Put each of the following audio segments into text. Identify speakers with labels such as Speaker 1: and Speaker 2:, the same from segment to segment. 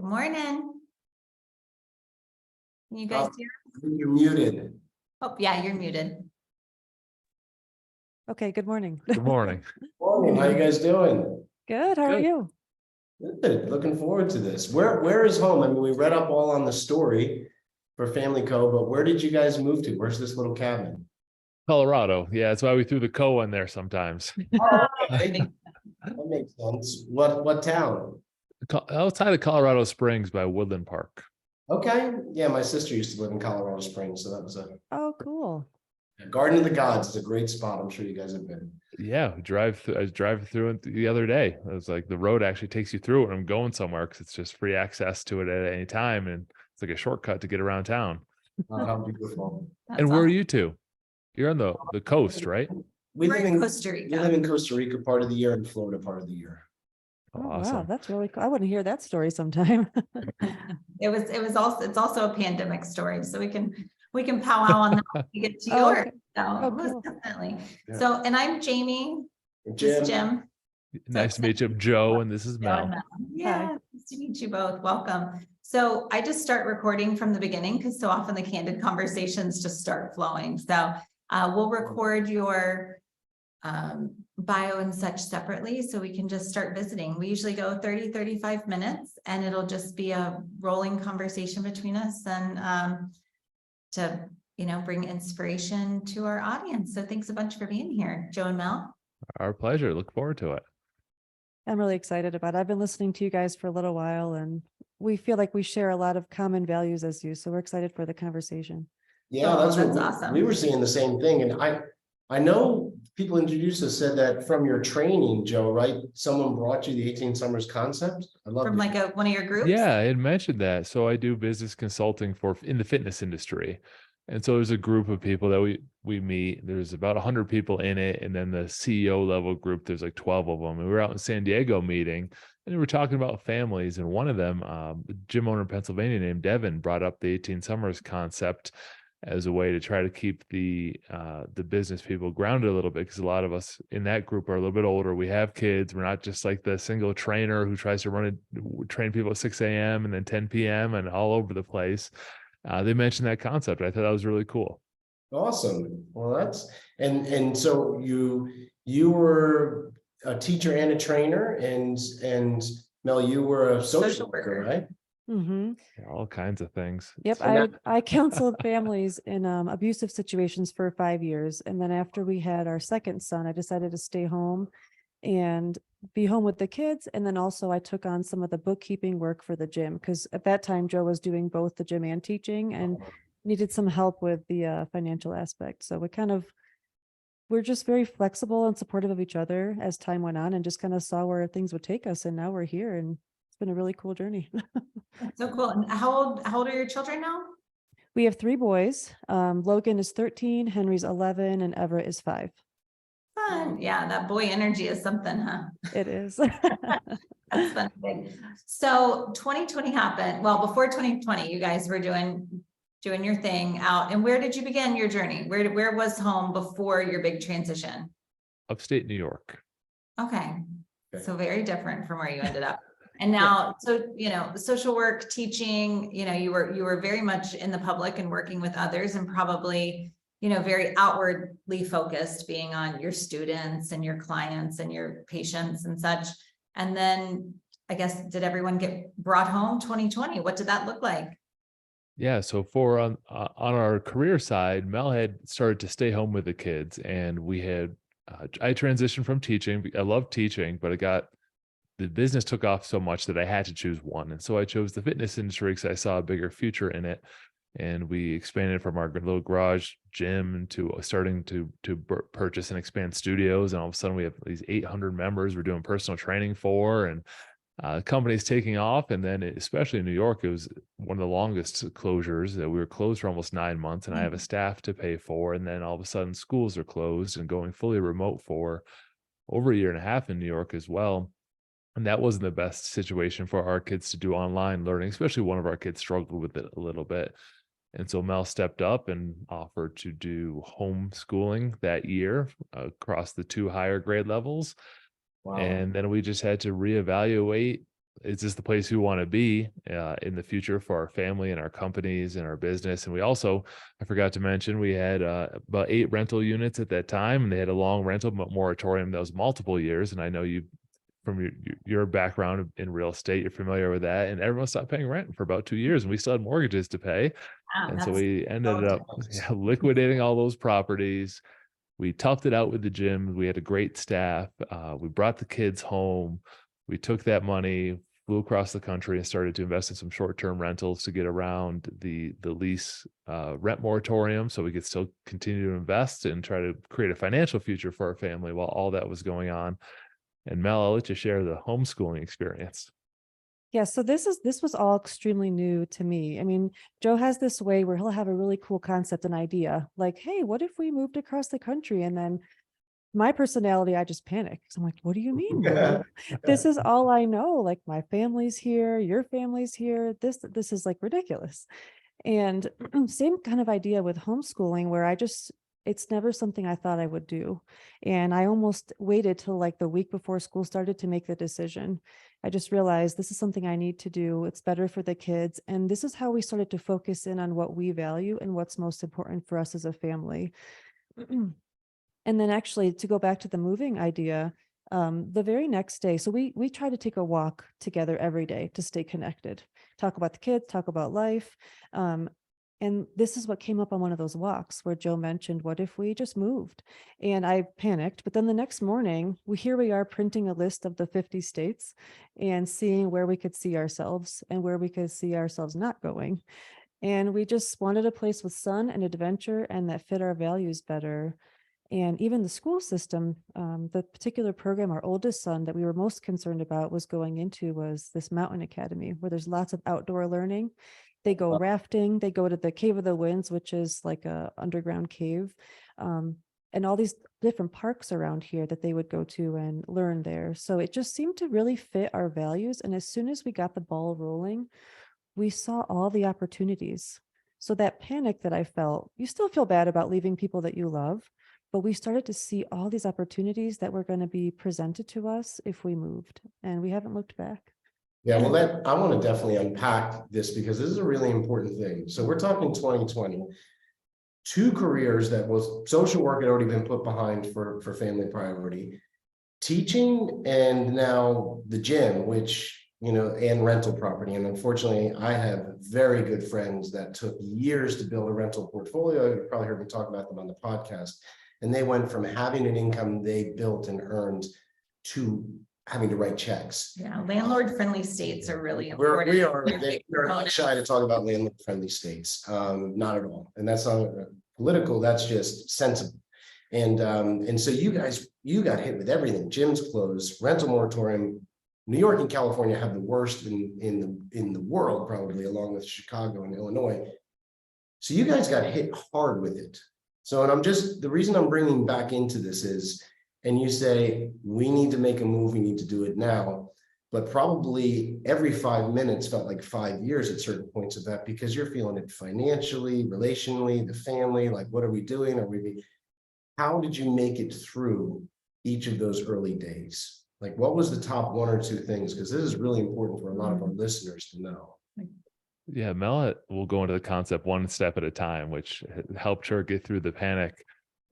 Speaker 1: Good morning. Can you guys hear?
Speaker 2: You're muted.
Speaker 1: Oh, yeah, you're muted.
Speaker 3: Okay, good morning.
Speaker 4: Good morning.
Speaker 2: Morning, how you guys doing?
Speaker 3: Good, how are
Speaker 4: Good.
Speaker 3: you?
Speaker 2: Good, looking forward to this. Where is home? I mean, we read up all on the story for Family Co, but where did you guys move to? Where's this little cabin?
Speaker 4: Colorado. Yeah, that's why we threw the co in there sometimes.
Speaker 2: Oh, okay. That makes sense. What town?
Speaker 4: Outside of Colorado Springs by Woodland Park.
Speaker 2: Okay, yeah, my sister used to live in Colorado Springs, so that was a
Speaker 3: Oh, cool.
Speaker 2: Garden of the Gods is a great spot. I'm sure you guys have been.
Speaker 4: Yeah, we drive through. I was driving through it the other day. It was like the road actually takes you through it when I'm going somewhere because it's just free access to it at any time, and it's like a shortcut to get around town.
Speaker 2: How beautiful.
Speaker 1: That's
Speaker 4: And where are
Speaker 1: awesome.
Speaker 4: you two? You're on the coast, right?
Speaker 2: We
Speaker 1: We're
Speaker 2: live
Speaker 1: in
Speaker 2: in
Speaker 1: Costa
Speaker 2: we
Speaker 1: Rica.
Speaker 2: live in Costa Rica part of the year and Florida part of the year.
Speaker 3: Oh,
Speaker 4: Awesome.
Speaker 3: wow, that's really cool. I wouldn't hear that story sometime.
Speaker 1: It's also a pandemic story, so we can powwow on that when we get to
Speaker 3: Oh,
Speaker 1: yours.
Speaker 3: okay.
Speaker 1: So
Speaker 3: Oh,
Speaker 1: most
Speaker 3: cool.
Speaker 1: definitely.
Speaker 2: Yeah.
Speaker 1: So, and I'm Jamie, this is Jim.
Speaker 4: Nice to meet you, Joe, and this is
Speaker 1: Joe and
Speaker 4: Mel.
Speaker 1: Mel. Yeah, nice to meet you both. Welcome. So I just start recording from the beginning because so often the candid conversations just start flowing. So we'll record your bio and such separately so we can just start visiting. We usually go 30-35 minutes and it'll just be a rolling conversation between us and to bring inspiration to our audience. So thanks a bunch for being here, Joe and Mel.
Speaker 4: Our pleasure. Look forward to it.
Speaker 3: I'm really excited about it. I've been listening to you guys for a little while and we feel like we share a lot of common values as you. So we're excited for the conversation.
Speaker 2: Yeah,
Speaker 1: Oh,
Speaker 2: that's
Speaker 1: that's
Speaker 2: what
Speaker 1: awesome.
Speaker 2: we were seeing the same thing. And I know people introduced us said that from your training, Joe, right? Someone brought you the 18 Summers concept. I love
Speaker 1: From like one of your groups?
Speaker 4: Yeah, I had mentioned that. So I do business consulting in the fitness industry. And so there's a group of people that we meet. There's about 100 people in it. And then the CEO level group, there's like 12 of them. And we were out in San Diego meeting and we were talking about families. And one of them, the gym owner in Pennsylvania named Devin, brought up the 18 Summers concept as a way to try to keep the business people grounded a little bit, because a lot of us in that group are a little bit older. We have kids. We're not just like the single trainer who tries to train people at 6 a.m. and then 10 p.m. and all over the place. They mentioned that concept. I thought that was really cool.
Speaker 2: Awesome. Well, and so you were a teacher and a trainer, and Mel, you were a social worker, right?
Speaker 3: Mm-hmm.
Speaker 4: Yeah, all kinds of things.
Speaker 3: Yep,
Speaker 2: And
Speaker 3: I counseled families in abusive situations for 5 years. And then after we had our second son, I decided to stay home and be home with the kids. And then also I took on some of the bookkeeping work for the gym because at that time Joe was doing both the gym and teaching and needed some help with the financial aspect. So we're just very flexible and supportive of each other as time went on and just kind of saw where things would take us. And now we're here and it's been a really cool journey.
Speaker 1: That's so cool. And how old are your children now?
Speaker 3: We have 3 boys. Logan is 13, Henry's 11, and Everett is 5.
Speaker 1: Fun. Yeah, that boy energy is something, huh?
Speaker 3: It is.
Speaker 1: That's fun. So 2020 happened. Well, before 2020, you guys were doing your thing out. And where did you begin your journey? Where was home before your big transition?
Speaker 4: Upstate New York.
Speaker 1: Okay.
Speaker 2: Okay.
Speaker 1: So very different from where you ended up. And now, so, social work, teaching, you were very much in the public and working with others and probably, very outwardly focused, being on your students and your clients and your patients and such. And then I guess, did everyone get brought home 2020? What did that look like?
Speaker 4: Yeah, so on our career side, Mel had started to stay home with the kids, and we had I transitioned from teaching. I love teaching, but the business took off so much that I had to choose one, and so I chose the fitness industry because I saw a bigger future in it. And we expanded from our little garage gym to starting to purchase and expand studios, and all of a sudden we have these 800 members we're doing personal training for, and companies taking off. And then especially in New York, it was one of the longest closures that we were closed for almost 9 months, and I have a staff to pay for. And then all of a sudden schools are closed and going fully remote for over a year and a half in New York as well. And that wasn't the best situation for our kids to do online learning, especially one of our kids struggled with it a little bit. And so Mel stepped up and offered to do homeschooling that year across the 2 higher grade levels.
Speaker 2: Wow.
Speaker 4: And then we just had to reevaluate is this the place we want to be in the future for our family and our companies and our business? And we also, I forgot to mention, we had about 8 rental units at that time, and they had a long rental moratorium that was multiple years. And I know you, from your background in real estate, you're familiar with that. And everyone stopped paying rent for about 2 years, and we still had mortgages to pay.
Speaker 1: Wow,
Speaker 4: And so
Speaker 1: that's
Speaker 4: we ended
Speaker 1: so
Speaker 4: up liquidating all those properties. We toughed it out with the gym. We had a great staff. We brought the kids home. We took that money, flew across the country, and started to invest in some short-term rentals to get around the lease rent moratorium, so we could still continue to invest and try to create a financial future for our family while all that was going on. And Mel, I'll let you share the homeschooling experience.
Speaker 3: Yeah, so this was all extremely new to me. I mean, Joe has this way where he'll have a really cool concept and idea, like, hey, what if we moved across the country? And then my personality, I just panic. I'm like, what do you mean? Mom? This is all I know. Like, my family's here, your family's here. This is like ridiculous. And same kind of idea with homeschooling, where it's never something I thought I would do. And I almost waited till like the week before school started to make the decision. I just realized this is something I need to do. It's better for the kids. And this is how we started to focus in on what we value and what's most important for us as a family. And then actually, to go back to the moving idea, the very next day, so we try to take a walk together every day to stay connected, talk about the kids, talk about life. And this is what came up on one of those walks where Joe mentioned, what if we just moved? And I panicked. But then the next morning, here we are printing a list of the 50 states and seeing where we could see ourselves and where we could see ourselves not going. And we just wanted a place with sun and adventure and that fit our values better. And even the school system, the particular program our oldest son that we were most concerned about was going into was this mountain academy where there's lots of outdoor learning. They go rafting, they go to the Cave of the Winds, which is like a underground cave, and all these different parks around here that they would go to and learn there. So it just seemed to really fit our values. And as soon as we got the ball rolling, we saw all the opportunities. So that panic that I felt, you still feel bad about leaving people that you love, but we started to see all these opportunities that were going to be presented to us if we moved, and we haven't looked back.
Speaker 2: Yeah, well, I want to definitely unpack this because this is a really important thing. So we're talking 2020, 2 careers that was social work had already been put behind for family priority, teaching, and now the gym, which, you know, and rental property. And unfortunately, I have very good friends that took years to build a rental portfolio. You've probably heard me talk about them on the podcast. And they went from having an income they built and earned to having to write checks.
Speaker 1: Yeah, landlord-friendly states are really important.
Speaker 2: We are not shy to talk about landlord-friendly states, not at all. And that's not political, that's just sensible. And so you got hit with everything. Gyms closed, rental moratorium. New York and California have the worst in the world, probably, along with Chicago and Illinois. So you guys got hit hard with it. So, and the reason I'm bringing back into this is, and you say, we need to make a move, we need to do it now, but probably every 5 minutes felt like 5 years at certain points of that, because you're feeling it financially, relationally, the family, like, what are we doing? How did you make it through each of those early days? Like, what was the top 1 or 2 things? Because this is really important for a lot of our listeners to know.
Speaker 4: Yeah, Mel will go into the concept one step at a time, which helped her get through the panic.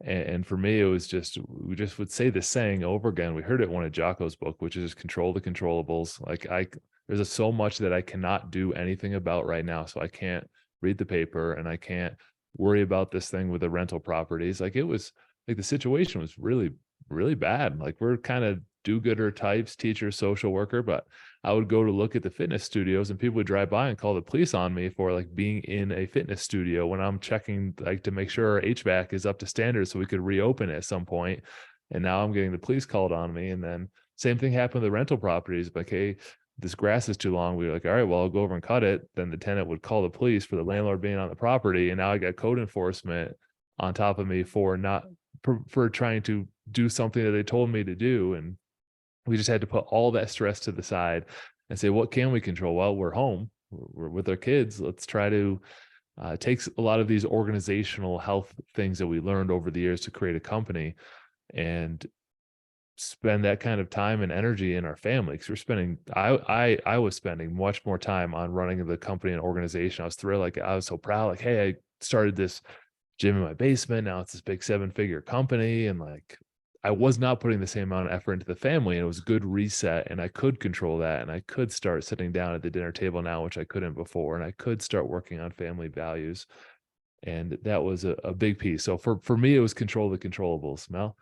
Speaker 4: And for me, it was we just would say the saying over again. We heard it in one of Jocko's book, which is control the controllables. Like there's so much that I cannot do anything about right now. So I can't read the paper and I can't worry about this thing with the rental properties. Like, it was like the situation was really, really bad. Like, we're kind of do-gooder types, teacher, social worker, but I would go to look at the fitness studios and people would drive by and call the police on me for like being in a fitness studio when I'm checking, like, to make sure our HVAC is up to standard so we could reopen it at some point. And now I'm getting the police called on me. And then same thing happened with the rental properties. Like, hey, this grass is too long. We were like, all right, well, I'll go over and cut it. Then the tenant would call the police for the landlord being on the property. And now I got code enforcement on top of me for trying to do something that they told me to do. And we just had to put all that stress to the side and say, what can we control? Well, we're home, we're with our kids. Let's try to take a lot of these organizational health things that we learned over the years to create a company and spend that kind of time and energy in our family, because we're spending, I was spending much more time on running the company and organization. I was thrilled, like I was so proud, like, hey, I started this gym in my basement, now it's this big 7-figure company, and like I was not putting the same amount of effort into the family, and it was a good reset, and I could control that, and I could start sitting down at the dinner table now, which I couldn't before, and I could start working on family values. And that was a big piece. So for me, it was control the controllables. Mel?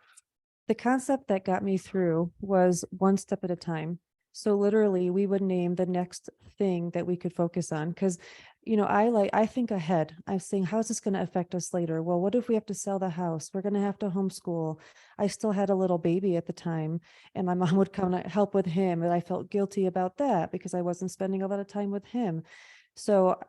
Speaker 3: The concept that got me through was one step at a time. So literally we would name the next thing that we could focus on. Cause I think ahead. I'm saying, how is this going to affect us later? Well, what if we have to sell the house? We're going to have to homeschool. I still had a little baby at the time, and my mom would come to help with him. And I felt guilty about that because I wasn't spending a lot of time with him. So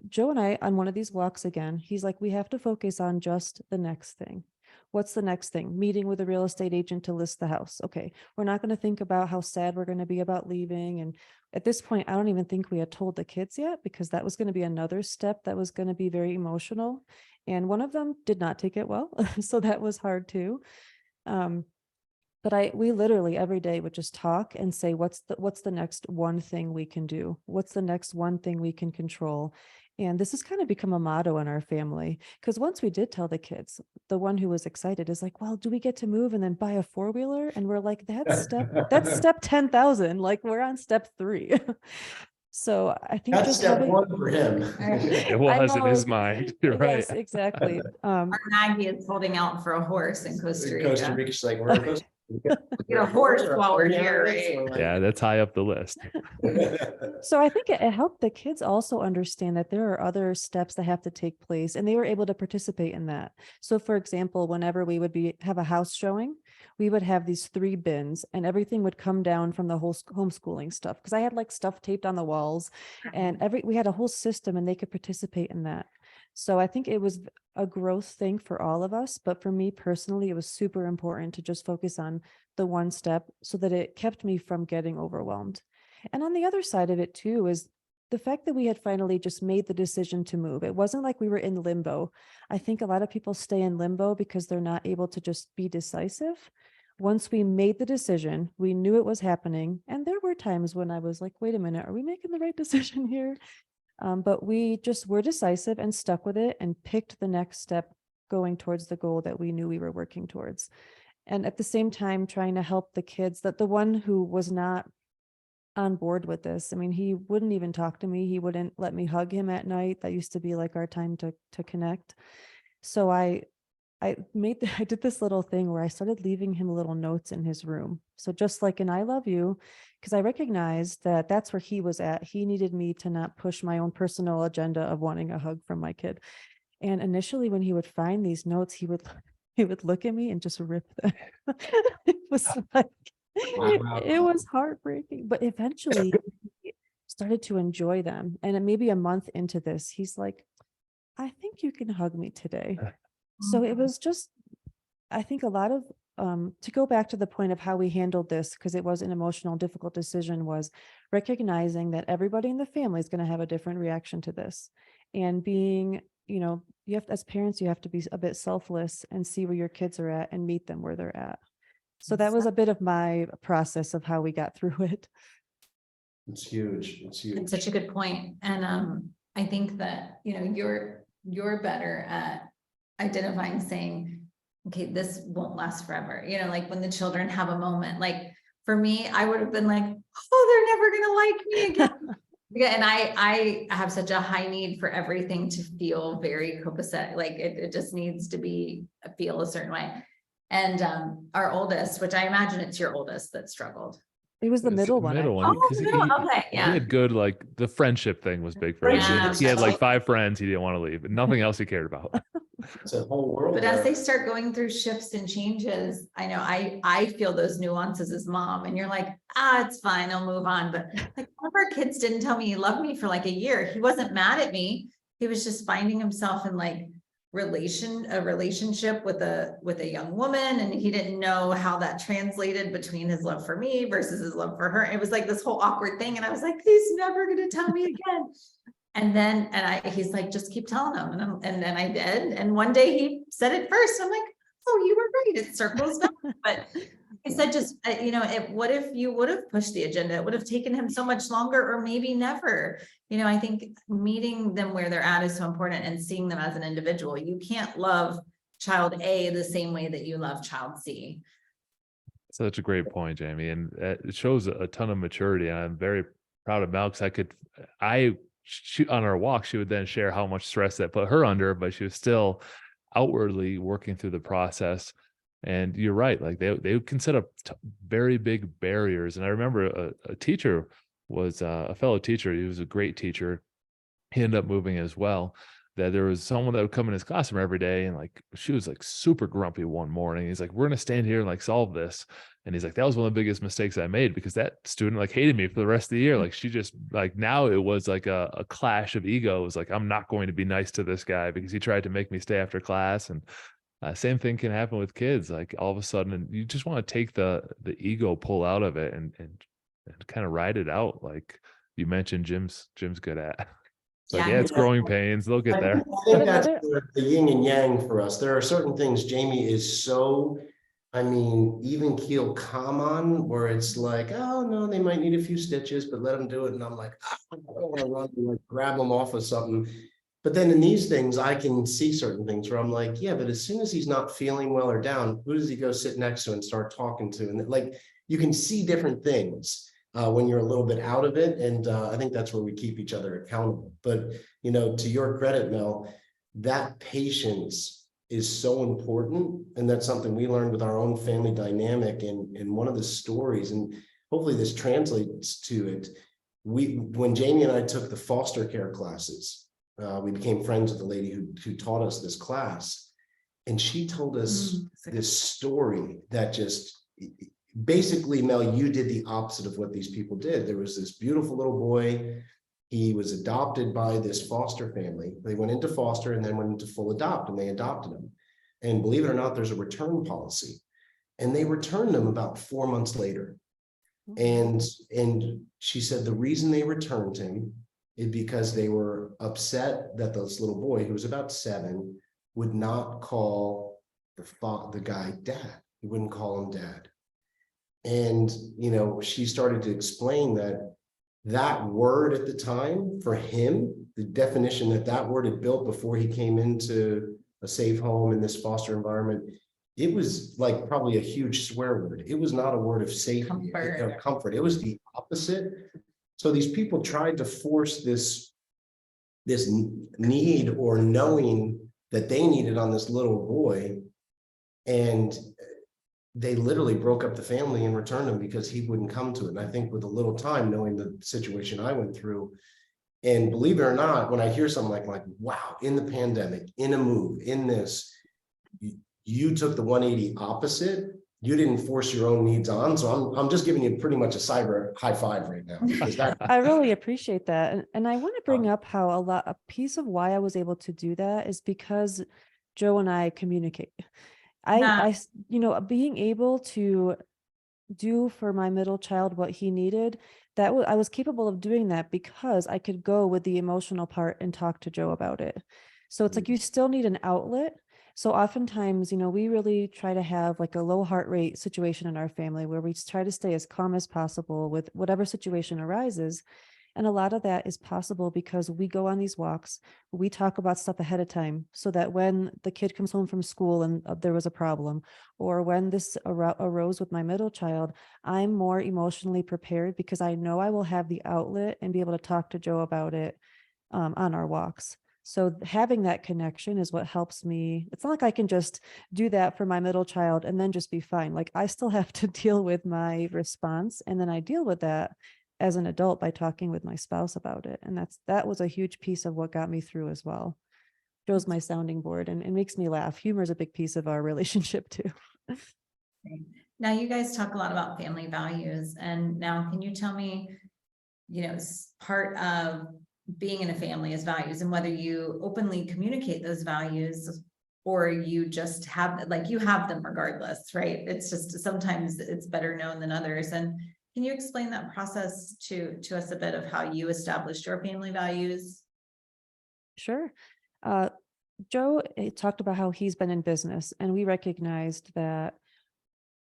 Speaker 3: Joe and I, on one of these walks again, he's like, we have to focus on just the next thing. What's the next thing? Meeting with a real estate agent to list the house. Okay. We're not going to think about how sad we're going to be about leaving. And at this point, I don't even think we had told the kids yet, because that was going to be another step that was going to be very emotional. And one of them did not take it well. So that was hard too. But we literally every day would just talk and say, what's the next one thing we can do? What's the next one thing we can control? And this has kind of become a motto in our family, because once we did tell the kids, the one who was excited is like, well, do we get to move and then buy a 4-wheeler? And we're like, that's step 10,000. Like, we're on step 3. So I think
Speaker 2: That's
Speaker 3: just
Speaker 2: step
Speaker 3: having,
Speaker 2: one for him.
Speaker 4: It was in his mind. You're right.
Speaker 3: yes, exactly.
Speaker 1: Our Maggie is holding out for a horse in Costa Rica.
Speaker 2: Costa Rica, she's like, we're in Costa Rica.
Speaker 1: Get a horse while we're here, right?
Speaker 4: Yeah, that's high up the list.
Speaker 3: So I think it helped the kids also understand that there are other steps that have to take place, and they were able to participate in that. So for example, whenever we would have a house showing, we would have these 3 bins, and everything would come down from the whole homeschooling stuff. Because I had like stuff taped on the walls, and we had a whole system, and they could participate in that. So I think it was a growth thing for all of us, but for me personally, it was super important to just focus on the one step so that it kept me from getting overwhelmed. And on the other side of it too is the fact that we had finally just made the decision to move. It wasn't like we were in limbo. I think a lot of people stay in limbo because they're not able to just be decisive. Once we made the decision, we knew it was happening. And there were times when I was like, wait a minute, are we making the right decision here? But we just were decisive and stuck with it and picked the next step going towards the goal that we knew we were working towards. And at the same time, trying to help the kids, that the one who was not on board with this, I mean, he wouldn't even talk to me. He wouldn't let me hug him at night. That used to be like our time to connect. So I did this little thing where I started leaving him little notes in his room. So just like an I love you, because I recognized that that's where he was at. He needed me to not push my own personal agenda of wanting a hug from my kid. And initially when he would find these notes, he would look at me and just rip them. It was like, it was heartbreaking, but eventually he started to enjoy them. And maybe a month into this, he's like, I think you can hug me today. So it was just, I think a lot of, to go back to the point of how we handled this, because it was an emotional, difficult decision, was recognizing that everybody in the family is going to have a different reaction to this. And being, you have, as parents, you have to be a bit selfless and see where your kids are at and meet them where they're at. So that was a bit of my process of how we got through it.
Speaker 2: It's huge. It's huge.
Speaker 1: It's such a good point. And I think that, you're better at identifying, saying, okay, this won't last forever. Like when the children have a moment, like for me, I would have been like, oh, they're never going to like me again. Yeah, and I have such a high need for everything to feel very copacetic. Like it just needs to feel a certain way. And our oldest, which I imagine it's your oldest that struggled.
Speaker 3: It was the middle one.
Speaker 1: Okay,
Speaker 4: He had good, like the friendship thing was big for him.
Speaker 1: Yeah.
Speaker 4: He had like 5 friends he didn't want to leave, but nothing else he cared about.
Speaker 2: It's a whole world.
Speaker 1: But as they start going through shifts and changes, I know I feel those nuances as mom, and you're like, it's fine, I'll move on. But like one of our kids didn't tell me he loved me for like a year. He wasn't mad at me. He was just finding himself in like a relationship with a young woman, and he didn't know how that translated between his love for me versus his love for her. It was like this whole awkward thing, and I was like, he's never going to tell me again. And then he's like, just keep telling him, and then I did, and one day he said it first. I'm like, oh, you were right, it circles back. But I said, just, what if you would have pushed the agenda? It would have taken him so much longer, or maybe never. I think meeting them where they're at is so important, and seeing them as an individual. You can't love child A the same way that you love child C.
Speaker 4: Such a great point, Jamie, and it shows a ton of maturity. And I'm very proud of Mel, because she, on our walk, she would then share how much stress that put her under, but she was still outwardly working through the process. And you're right, like they can set up very big barriers. And I remember a teacher was a fellow teacher. He was a great teacher. He ended up moving as well. That there was someone that would come in his classroom every day, and like she was like super grumpy one morning. He's like, "We're gonna stand here and like solve this." And he's like, "That was one of the biggest mistakes I made, because that student like hated me for the rest of the year. Like she just like, now it was like a clash of egos. Like, I'm not going to be nice to this guy because he tried to make me stay after class." And same thing can happen with kids. Like all of a sudden, you just want to take the ego pull out of it and kind of ride it out. Like you mentioned, Jim's good at. It's like, yeah, it's growing pains. They'll get there.
Speaker 2: I think that's the yin and yang for us. There are certain things Jamie is so, even keel calm on, where it's like, oh no, they might need a few stitches, but let them do it. And I'm like, I don't want to run and like grab them off of something. But then in these things, I can see certain things where I'm like, yeah, but as soon as he's not feeling well or down, who does he go sit next to and start talking to? And like, you can see different things when you're a little bit out of it. And I think that's where we keep each other accountable. But, to your credit, Mel, that patience is so important. And that's something we learned with our own family dynamic. And in one of the stories, and hopefully this translates to it, when Jamie and I took the foster care classes, we became friends with the lady who taught us this class. And she told us this story that just basically, Mel, you did the opposite of what these people did. There was this beautiful little boy. He was adopted by this foster family. They went into foster and then went into full adopt, and they adopted him. And believe it or not, there's a return policy. And they returned him about 4 months later. And she said the reason they returned him is because they were upset that this little boy, who was about 7, would not call the guy dad. He wouldn't call him dad. And, she started to explain that word at the time for him, the definition that word had built before he came into a safe home in this foster environment, it was like probably a huge swear word. It was not a word of safety or comfort. It was the opposite. So these people tried to force this need or knowing that they needed on this little boy. And they literally broke up the family and returned him because he wouldn't come to it. And I think with a little time, knowing the situation I went through, and believe it or not, when I hear something like, wow, in the pandemic, in a move, in this, you took the 180 opposite. You didn't force your own needs on. So I'm just giving you pretty much a cyber high five right now.
Speaker 3: I really appreciate that. And I want to bring up how a piece of why I was able to do that is because Joe and I communicate. I being able to do for my middle child what he needed, I was capable of doing that because I could go with the emotional part and talk to Joe about it. So it's like, you still need an outlet. So oftentimes, we really try to have like a low heart rate situation in our family where we try to stay as calm as possible with whatever situation arises. And a lot of that is possible because we go on these walks, we talk about stuff ahead of time so that when the kid comes home from school and there was a problem, or when this arose with my middle child, I'm more emotionally prepared because I know I will have the outlet and be able to talk to Joe about it on our walks. So having that connection is what helps me. It's not like I can just do that for my middle child and then just be fine. Like I still have to deal with my response, and then I deal with that as an adult by talking with my spouse about it. And that was a huge piece of what got me through as well. Joe's my sounding board, and it makes me laugh. Humor is a big piece of our relationship too.
Speaker 1: Now you guys talk a lot about family values, and now can you tell me, part of being in a family is values, and whether you openly communicate those values or you just have, you have them regardless, right? It's just sometimes it's better known than others. And can you explain that process to us a bit of how you established your family values?
Speaker 3: Sure. Joe talked about how he's been in business, and we recognized that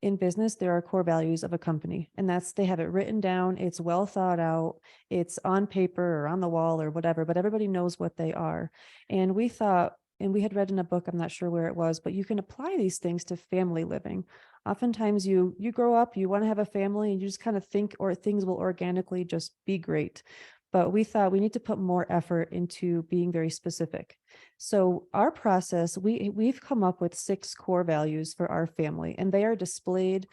Speaker 3: in business, there are core values of a company, and that's, they have it written down, it's well thought out, it's on paper or on the wall or whatever, but everybody knows what they are. And we thought, and we had read in a book, I'm not sure where it was, but you can apply these things to family living. Oftentimes you grow up, you want to have a family, and you just kind of think, or things will organically just be great. But we thought we need to put more effort into being very specific. So our process, we've come up with 6 core values for our family, and they are displayed.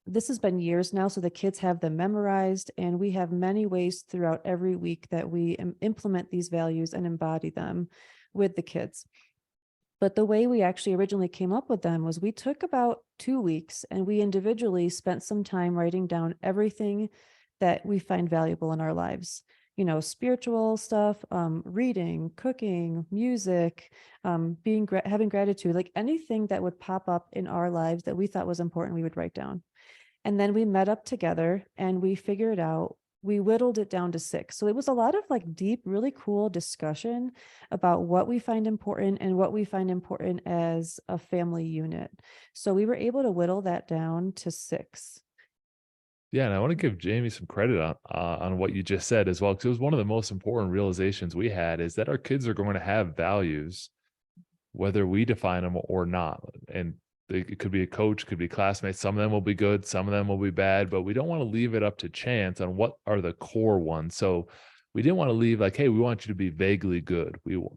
Speaker 3: This has been years now, so the kids have them memorized, and we have many ways throughout every week that we implement these values and embody them with the kids. But the way we actually originally came up with them was we took about 2 weeks and we individually spent some time writing down everything that we find valuable in our lives. You know, spiritual stuff, reading, cooking, music, having gratitude, like anything that would pop up in our lives that we thought was important, we would write down. And then we met up together and we figured out, we whittled it down to 6. So it was a lot of like deep, really cool discussion about what we find important and what we find important as a family unit. So we were able to whittle that down to 6.
Speaker 4: Yeah, and I want to give Jamie some credit on what you just said as well, because it was one of the most important realizations we had, is that our kids are going to have values, whether we define them or not. And it could be a coach, could be classmates. Some of them will be good, some of them will be bad, but we don't want to leave it up to chance on what are the core ones. So we didn't want to leave like, hey, we want you to be vaguely good.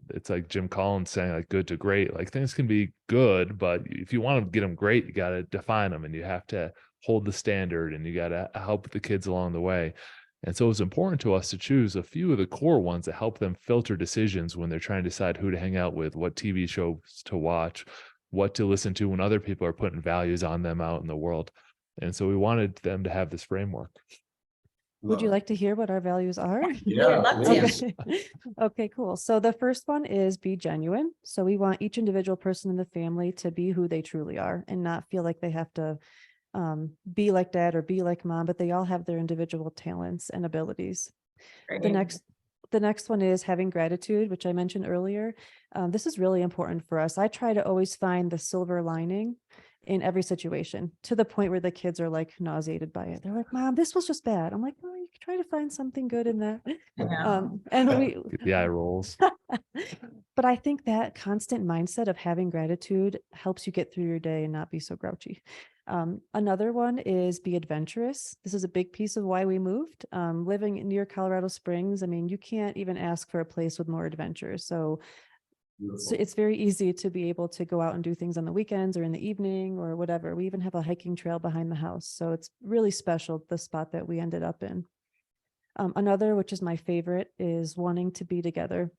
Speaker 4: It's like Jim Collins saying like good to great. Like things can be good, but if you want to get them great, you got to define them and you have to hold the standard and you got to help the kids along the way. And so it's important to us to choose a few of the core ones that help them filter decisions when they're trying to decide who to hang out with, what TV shows to watch, what to listen to when other people are putting values on them out in the world. And so we wanted them to have this framework.
Speaker 3: Would you like to hear what our values are?
Speaker 1: Yeah, I'd love to.
Speaker 2: please.
Speaker 3: Okay. Okay, cool. So the first one is be genuine. So we want each individual person in the family to be who they truly are and not feel like they have to be like dad or be like mom, but they all have their individual talents and abilities. The next one is having gratitude, which I mentioned earlier. This is really important for us. I try to always find the silver lining in every situation, to the point where the kids are like nauseated by it. They're like, Mom, this was just bad. I'm like, oh, you can try to find something good in that. And we,
Speaker 4: Get the eye rolls.
Speaker 3: but I think that constant mindset of having gratitude helps you get through your day and not be so grouchy. Another one is be adventurous. This is a big piece of why we moved. Living near Colorado Springs, I mean, you can't even ask for a place with more adventure. So it's very easy to be able to go out and do things on the weekends or in the evening or whatever. We even have a hiking trail behind the house. So it's really special, the spot that we ended up in. Another, which is my favorite, is wanting to be together.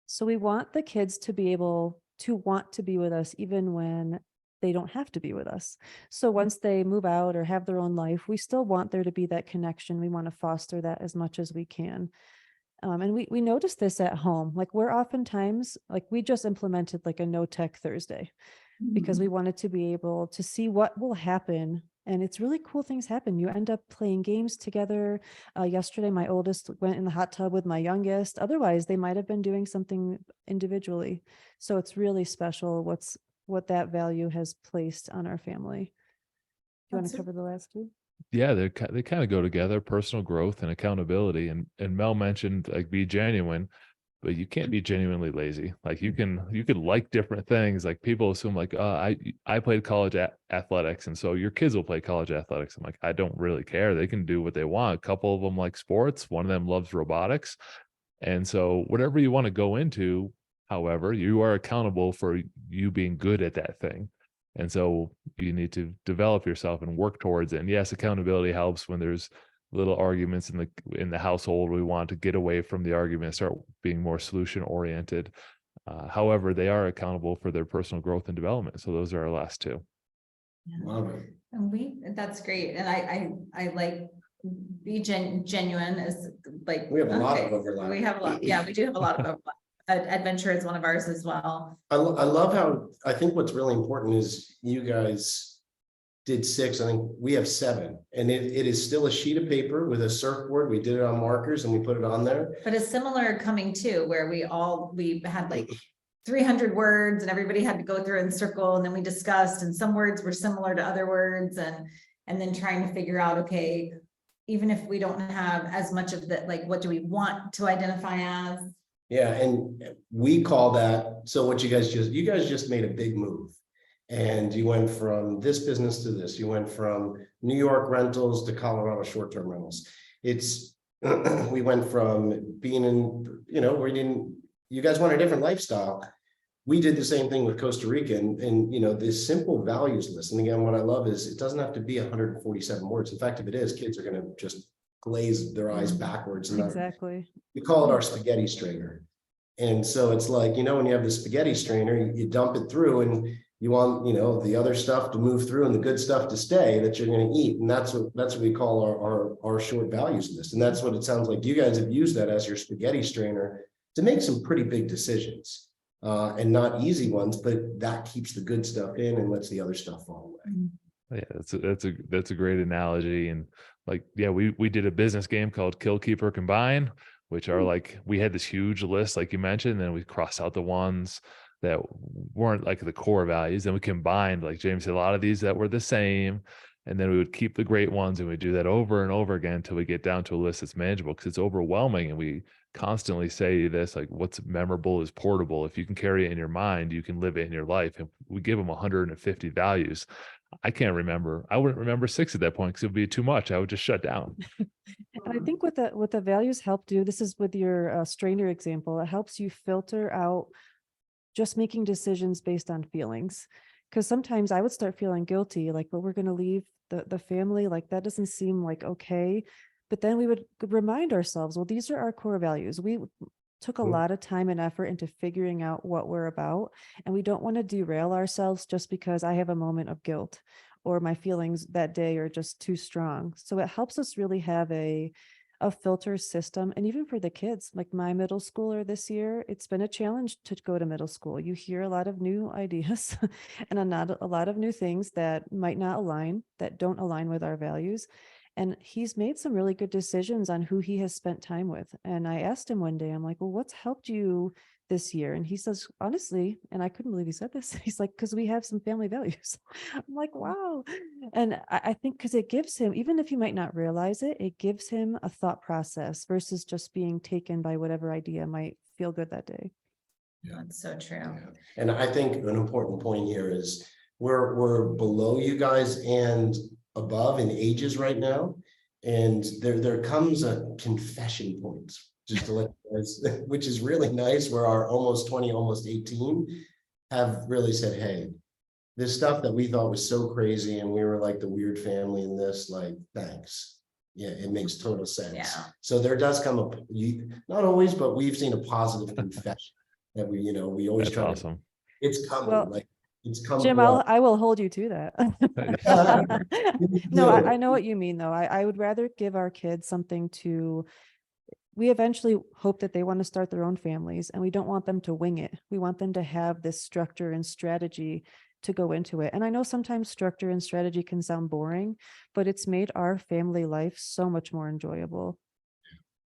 Speaker 3: So we want the kids to be able to want to be with us even when they don't have to be with us. So once they move out or have their own life, we still want there to be that connection. We want to foster that as much as we can. And we noticed this at home. Like we're oftentimes, like we just implemented like a no tech Thursday because we wanted to be able to see what will happen. And it's really cool things happen. You end up playing games together. Yesterday, my oldest went in the hot tub with my youngest. Otherwise, they might have been doing something individually. So it's really special what that value has placed on our family. Do you want to cover the last two?
Speaker 4: Yeah, they kind of go together, personal growth and accountability. And Mel mentioned like be genuine, but you can't be genuinely lazy. Like you could like different things. Like people assume like, I played college athletics. And so your kids will play college athletics. I'm like, I don't really care. They can do what they want. A couple of them like sports. One of them loves robotics. And so whatever you want to go into, however, you are accountable for you being good at that thing. And so you need to develop yourself and work towards it. And yes, accountability helps when there's little arguments in the household. We want to get away from the argument and start being more solution oriented. However, they are accountable for their personal growth and development. So those are our last two.
Speaker 2: Love it.
Speaker 1: And that's great. And I like be genuine is like,
Speaker 2: We have a lot of overlap.
Speaker 1: We have a lot. Yeah, we do have a lot of overlap. Adventure is one of ours as well.
Speaker 2: I love how, I think what's really important is you guys did 6. I think we have 7, and it is still a sheet of paper with a surfboard. We did it on markers and we put it on there.
Speaker 1: But a similar coming too, where we had like 300 words and everybody had to go through and circle, and then we discussed, and some words were similar to other words, and then trying to figure out, okay, even if we don't have as much of that, like, what do we want to identify as?
Speaker 2: Yeah, and we call that, so what you guys just made a big move. And you went from this business to this, you went from New York rentals to Colorado short-term rentals. It's, we went from being in, you guys want a different lifestyle. We did the same thing with Costa Rica, and this simple values list. And again, what I love is it doesn't have to be 147 words. In fact, if it is, kids are going to just glaze their eyes backwards. And
Speaker 3: Exactly.
Speaker 2: we call it our spaghetti strainer. And so it's like, when you have the spaghetti strainer, you dump it through, and you want, the other stuff to move through and the good stuff to stay that you're going to eat. And that's what we call our short values list. And that's what it sounds like you guys have used that as your spaghetti strainer to make some pretty big decisions. And not easy ones, but that keeps the good stuff in and lets the other stuff fall away.
Speaker 4: Yeah, that's a great analogy. And we did a business game called Kill, Keep, or Combine, which are like, we had this huge list, like you mentioned, and then we crossed out the ones that weren't like the core values. Then we combined, like James said, a lot of these that were the same. And then we would keep the great ones, and we do that over and over again until we get down to a list that's manageable, because it's overwhelming. And we constantly say this, like, what's memorable is portable. If you can carry it in your mind, you can live it in your life. And we give them 150 values. I can't remember. I wouldn't remember 6 at that point, because it would be too much. I would just shut down.
Speaker 3: And I think what the values help do, this is with your strainer example, it helps you filter out just making decisions based on feelings. Because sometimes I would start feeling guilty, like, well, we're going to leave the family, like that doesn't seem like okay. But then we would remind ourselves, well, these are our core values. We took a lot of time and effort into figuring out what we're about, and we don't want to derail ourselves just because I have a moment of guilt or my feelings that day are just too strong. So it helps us really have a filter system. And even for the kids, like my middle schooler this year, it's been a challenge to go to middle school. You hear a lot of new ideas and a lot of new things that might not align, that don't align with our values. And he's made some really good decisions on who he has spent time with. And I asked him one day, I'm like, well, what's helped you this year? And he says, honestly, and I couldn't believe he said this. He's like, because we have some family values. I'm like, wow. And I think because it gives him, even if he might not realize it, it gives him a thought process versus just being taken by whatever idea might feel good that day.
Speaker 1: That's so true.
Speaker 2: Yeah. And I think an important point here is we're below you guys and above in ages right now. And there comes a confession point, just to let you guys, which is really nice, where our almost 20, almost 18 have really said, hey, this stuff that we thought was so crazy and we were like the weird family in this, like, thanks. Yeah, it makes total sense.
Speaker 1: Yeah.
Speaker 2: So there does come not always, but we've seen a positive confession that we always
Speaker 4: That's
Speaker 2: try
Speaker 4: awesome.
Speaker 2: it's coming,
Speaker 3: Well,
Speaker 2: like it's coming.
Speaker 3: Jim, I will hold you to that. No, I know what you mean, though. I would rather give our kids something we eventually hope that they want to start their own families, and we don't want them to wing it. We want them to have this structure and strategy to go into it. And I know sometimes structure and strategy can sound boring, but it's made our family life so much more enjoyable.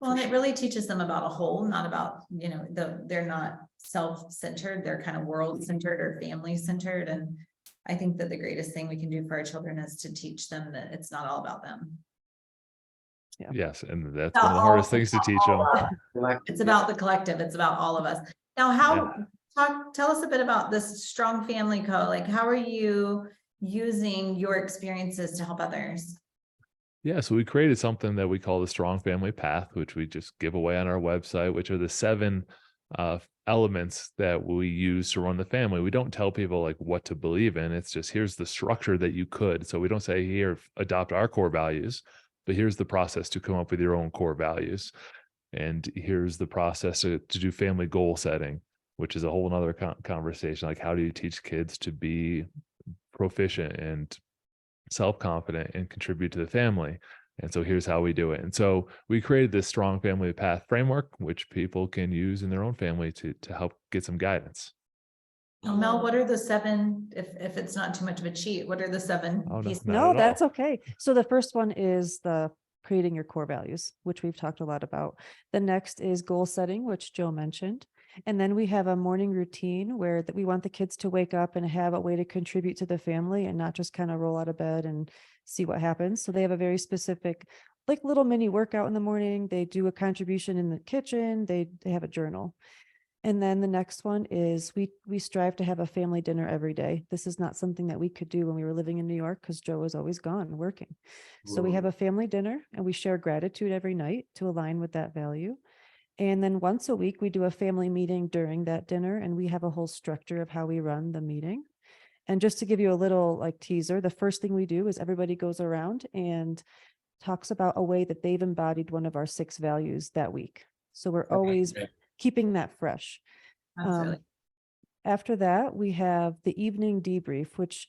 Speaker 1: Well, and it really teaches them about a whole, not about, they're not self-centered, they're kind of world-centered or family-centered. And I think that the greatest thing we can do for our children is to teach them that it's not all about them.
Speaker 3: Yeah.
Speaker 4: Yes. And that's one of the hardest things to teach them.
Speaker 1: It's about the collective. It's about all of us. Now, tell us a bit about this Strong Family Co. Like, how are you using your experiences to help others?
Speaker 4: Yeah, so we created something that we call the Strong Family Path, which we just give away on our website, which are the 7 elements that we use to run the family. We don't tell people like what to believe in. It's just, here's the structure that you could. So we don't say, here, adopt our core values, but here's the process to come up with your own core values. And here's the process to do family goal setting, which is a whole nother conversation. Like, how do you teach kids to be proficient and self-confident and contribute to the family? And so here's how we do it. And so we created this Strong Family Path framework, which people can use in their own family to help get some guidance.
Speaker 1: Mel, what are the 7, if it's not too much of a cheat, what are the 7 pieces?
Speaker 3: No, that's okay. So the first one is the creating your core values, which we've talked a lot about. The next is goal setting, which Joe mentioned. And then we have a morning routine where that we want the kids to wake up and have a way to contribute to the family and not just kind of roll out of bed and see what happens. So they have a very specific, like little mini workout in the morning. They do a contribution in the kitchen. They have a journal. And then the next one is we strive to have a family dinner every day. This is not something that we could do when we were living in New York because Joe was always gone working. So we have a family dinner and we share gratitude every night to align with that value. And then once a week, we do a family meeting during that dinner, and we have a whole structure of how we run the meeting. And just to give you a little like teaser, the first thing we do is everybody goes around and talks about a way that they've embodied one of our 6 values that week. So we're always keeping that fresh.
Speaker 1: Absolutely.
Speaker 3: After that, we have the evening debrief, which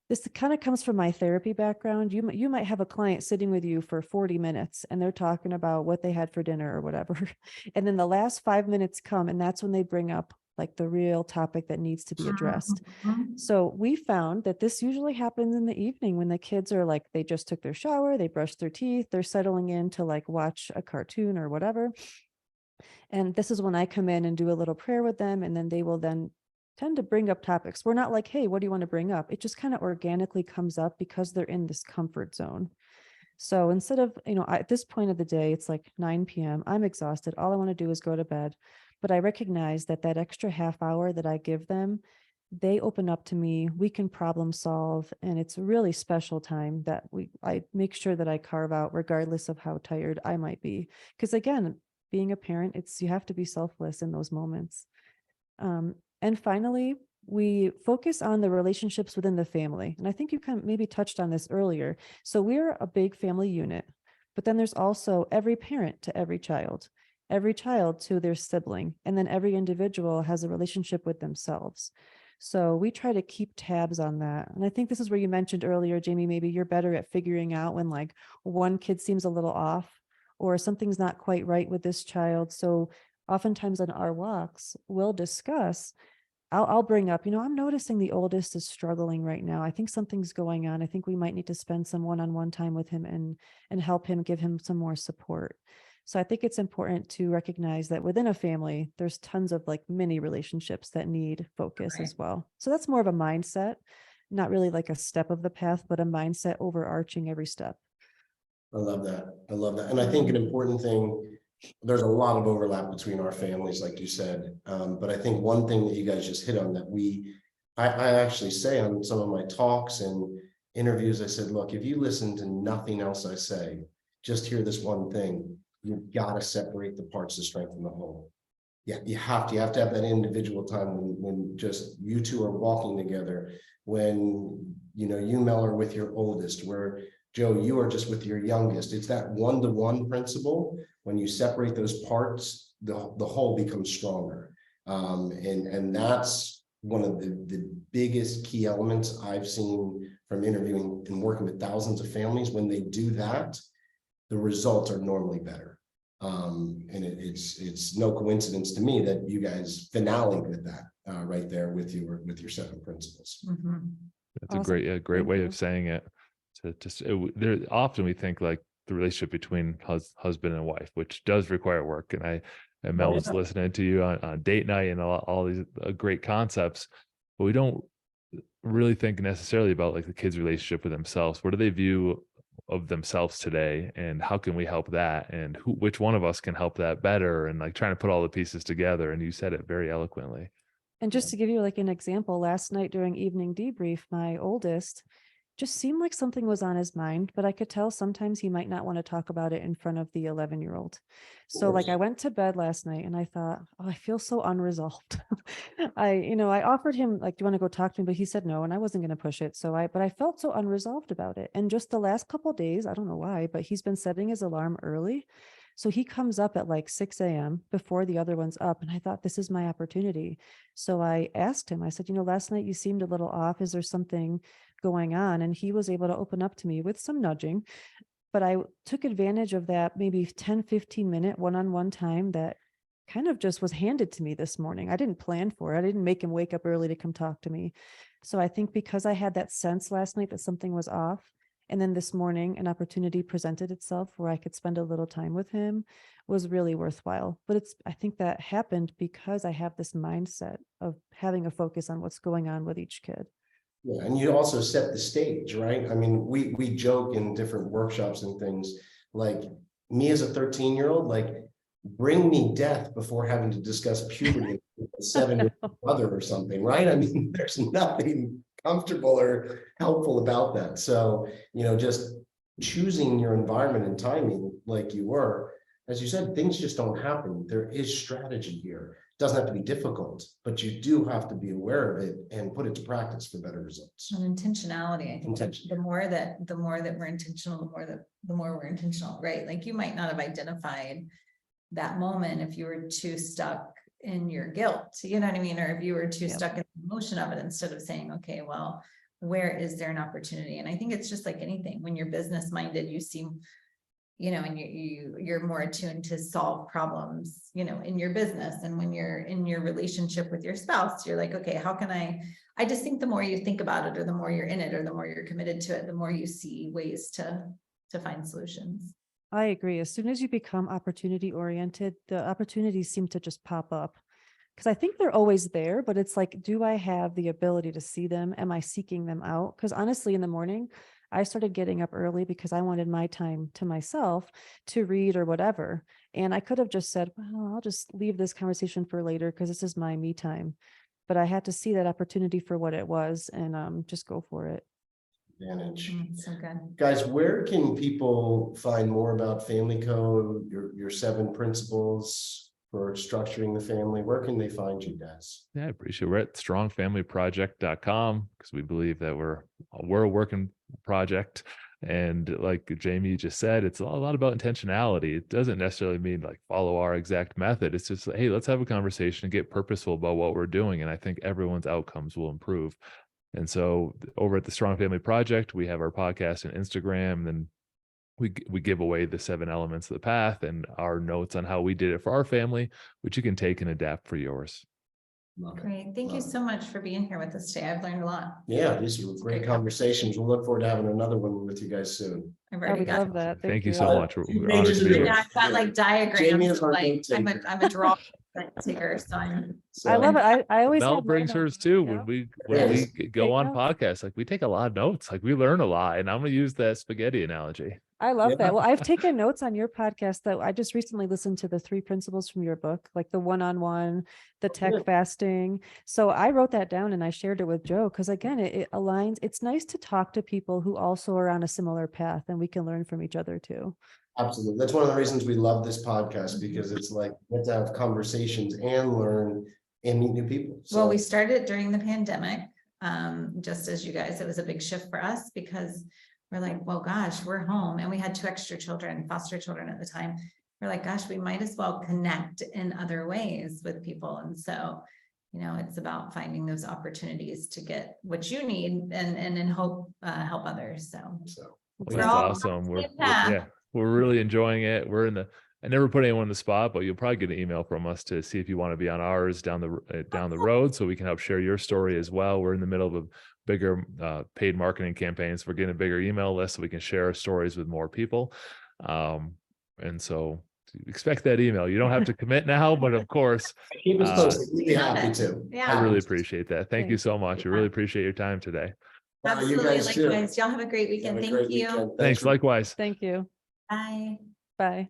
Speaker 3: this kind of comes from my therapy background. You might have a client sitting with you for 40 minutes and they're talking about what they had for dinner or whatever. And then the last 5 minutes come and that's when they bring up like the real topic that needs to be addressed.
Speaker 1: Mhm.
Speaker 3: So we found that this usually happens in the evening when the kids are like, they just took their shower, they brushed their teeth, they're settling in to like watch a cartoon or whatever. And this is when I come in and do a little prayer with them. And then they will then tend to bring up topics. We're not like, hey, what do you want to bring up? It just kind of organically comes up because they're in this comfort zone. So instead of, at this point of the day, it's like 9 p.m. I'm exhausted. All I want to do is go to bed. But I recognize that that extra half hour that I give them, they open up to me, we can problem solve. And it's a really special time that I make sure that I carve out regardless of how tired I might be. Because again, being a parent, you have to be selfless in those moments. And finally, we focus on the relationships within the family. And I think you kind of maybe touched on this earlier. So we're a big family unit, but then there's also every parent to every child to their sibling, and then every individual has a relationship with themselves. So we try to keep tabs on that. And I think this is where you mentioned earlier, Jamie, maybe you're better at figuring out when like one kid seems a little off or something's not quite right with this child. So oftentimes on our walks, we'll discuss, I'll bring up, I'm noticing the oldest is struggling right now. I think something's going on. I think we might need to spend some one-on-one time with him and help him, give him some more support. So I think it's important to recognize that within a family, there's tons of like mini relationships that need focus as well. So that's more of a mindset, not really like a step of the path, but a mindset overarching every step.
Speaker 2: I love that. I love that. And I think an important thing, there's a lot of overlap between our families, like you said. But I think one thing that you guys just hit on that I actually say on some of my talks and interviews, I said, look, if you listen to nothing else I say, just hear this one thing, you've got to separate the parts to strengthen the whole. Yeah, you have to have that individual time when just you two are walking together, when, you, Mel, are with your oldest, where Joe, you are just with your youngest. It's that one-to-one principle. When you separate those parts, the whole becomes stronger. And that's one of the biggest key elements I've seen from interviewing and working with thousands of families. When they do that, the results are normally better. And it's no coincidence to me that you guys finaled with that right there with your 7 principles.
Speaker 1: Mm-hmm.
Speaker 4: That's
Speaker 3: Awesome.
Speaker 4: a great
Speaker 3: Thank
Speaker 4: way
Speaker 3: you.
Speaker 4: of saying it. There often we think like the relationship between husband and wife, which does require work. And Mel was listening to you on date night and all these great concepts, but we don't really think necessarily about like the kids' relationship with themselves. What do they view of themselves today, and how can we help that, and which one of us can help that better, and like trying to put all the pieces together. And you said it very eloquently.
Speaker 3: And just to give you like an example, last night during evening debrief, my oldest just seemed like something was on his mind, but I could tell sometimes he might not want to talk about it in front of the 11-year-old. So like I went to bed last night and I thought, oh, I feel so unresolved. I offered him like, do you want to go talk to me? But he said no, and I wasn't going to push it. But I felt so unresolved about it. And just the last couple of days, I don't know why, but he's been setting his alarm early. So he comes up at like 6 a.m. before the other one's up. And I thought, this is my opportunity. So I asked him, I said, last night you seemed a little off. Is there something going on? And he was able to open up to me with some nudging. But I took advantage of that maybe 10-15 minute one-on-one time that kind of just was handed to me this morning. I didn't plan for it. I didn't make him wake up early to come talk to me. So I think because I had that sense last night that something was off, And then this morning, an opportunity presented itself where I could spend a little time with him was really worthwhile. But I think that happened because I have this mindset of having a focus on what's going on with each kid.
Speaker 2: Yeah, and you also set the stage, right? I mean, we joke in different workshops and things, like me as a 13-year-old, like bring me death before having to discuss puberty with a 7-year-old brother or something, right? I mean, there's nothing comfortable or helpful about that. So, just choosing your environment and timing like you were, as you said, things just don't happen. There is strategy here. It doesn't have to be difficult, but you do have to be aware of it and put it to practice for better results.
Speaker 1: And intentionality, I think
Speaker 2: Intention.
Speaker 1: the more that we're intentional, the more we're intentional, right? Like you might not have identified that moment if you were too stuck in your guilt, you know what I mean? Or if you were too stuck in the emotion of it, instead of saying, okay, well, where is there an opportunity? And I think it's just like anything, when you're business minded, you seem, and you're more attuned to solve problems, in your business. And when you're in your relationship with your spouse, you're like, okay, how can I just think the more you think about it, or the more you're in it, or the more you're committed to it, the more you see ways to find solutions.
Speaker 3: I agree. As soon as you become opportunity oriented, the opportunities seem to just pop up. Because I think they're always there, but it's like, do I have the ability to see them? Am I seeking them out? Because honestly, in the morning, I started getting up early because I wanted my time to myself to read or whatever. And I could have just said, well, I'll just leave this conversation for later because this is my me time. But I had to see that opportunity for what it was and just go for it.
Speaker 2: Advantage.
Speaker 1: So good.
Speaker 2: Guys, where can people find more about Family Code, your 7 principles for structuring the family? Where can they find you guys?
Speaker 4: Yeah, I appreciate it. We're at strongfamilyproject.com because we believe that we're a working project. And like Jamie just said, it's a lot about intentionality. It doesn't necessarily mean like follow our exact method. It's just, hey, let's have a conversation and get purposeful about what we're doing. And I think everyone's outcomes will improve. And so over at the Strong Family Project, we have our podcast and Instagram, and we give away the 7 elements of the path and our notes on how we did it for our family, which you can take and adapt for yours.
Speaker 1: Great. Thank you so much for being here with us today. I've learned a lot.
Speaker 2: Yeah, these were great conversations. We'll look forward to having another one with you guys soon.
Speaker 1: I've
Speaker 3: I
Speaker 1: already
Speaker 3: would
Speaker 1: got
Speaker 3: love that.
Speaker 4: Thank you
Speaker 3: you.
Speaker 4: so much. We're honored to be
Speaker 2: Jamie,
Speaker 4: here.
Speaker 1: Yeah, I've got like
Speaker 2: Jamie is
Speaker 1: diagrams.
Speaker 2: our
Speaker 1: Like I'm
Speaker 2: note-taker.
Speaker 1: a draw taker, so
Speaker 3: I love it. I always
Speaker 4: Mel
Speaker 3: have my
Speaker 4: brings hers
Speaker 3: notebook,
Speaker 4: too.
Speaker 3: yeah.
Speaker 4: When we go
Speaker 3: Take
Speaker 4: on
Speaker 3: notes.
Speaker 4: podcasts, like we take a lot of notes, like we learn a lot. And I'm going to use that spaghetti analogy.
Speaker 3: I love
Speaker 2: Yeah.
Speaker 3: that. Well, I've taken notes on your podcast that I just recently listened to the 3 principles from your book, like the one-on-one, the tech
Speaker 2: good.
Speaker 3: fasting. So I wrote that down and I shared it with Joe because again, it aligns. It's nice to talk to people who also are on a similar path and we can learn from each other too.
Speaker 2: Absolutely. That's one of the reasons we love this podcast, because it's like we have to have conversations and learn and meet new people. So
Speaker 1: Well, we started during the pandemic. Just as you guys, it was a big shift for us because we're like, well, gosh, we're home, and we had 2 extra children, foster children at the time. We're like, gosh, we might as well connect in other ways with people. And so, it's about finding those opportunities to get what you need and in hope help others. So
Speaker 4: That's
Speaker 1: We're all on
Speaker 4: awesome.
Speaker 1: the
Speaker 4: We're
Speaker 1: same path.
Speaker 4: we're really enjoying it. I never put anyone on the spot, but you'll probably get an email from us to see if you want to be on ours down the road, so we can help share your story as well. We're in the middle of a bigger paid marketing campaign, so we're getting a bigger email list so we can share our stories with more people. And so expect that email. You don't have to commit now, but of course,
Speaker 2: keep us posted. We'd be happy to.
Speaker 1: Yeah.
Speaker 4: I really appreciate that. Thank you
Speaker 3: Thanks.
Speaker 4: so much. I really appreciate your time today.
Speaker 2: You
Speaker 1: Absolutely.
Speaker 2: guys too.
Speaker 1: Likewise. Y'all have a great weekend.
Speaker 2: Have a
Speaker 1: Thank
Speaker 2: great
Speaker 1: you.
Speaker 2: weekend.
Speaker 4: Thanks.
Speaker 2: for-
Speaker 4: Likewise.
Speaker 3: Thank you.
Speaker 1: Bye.
Speaker 3: Bye.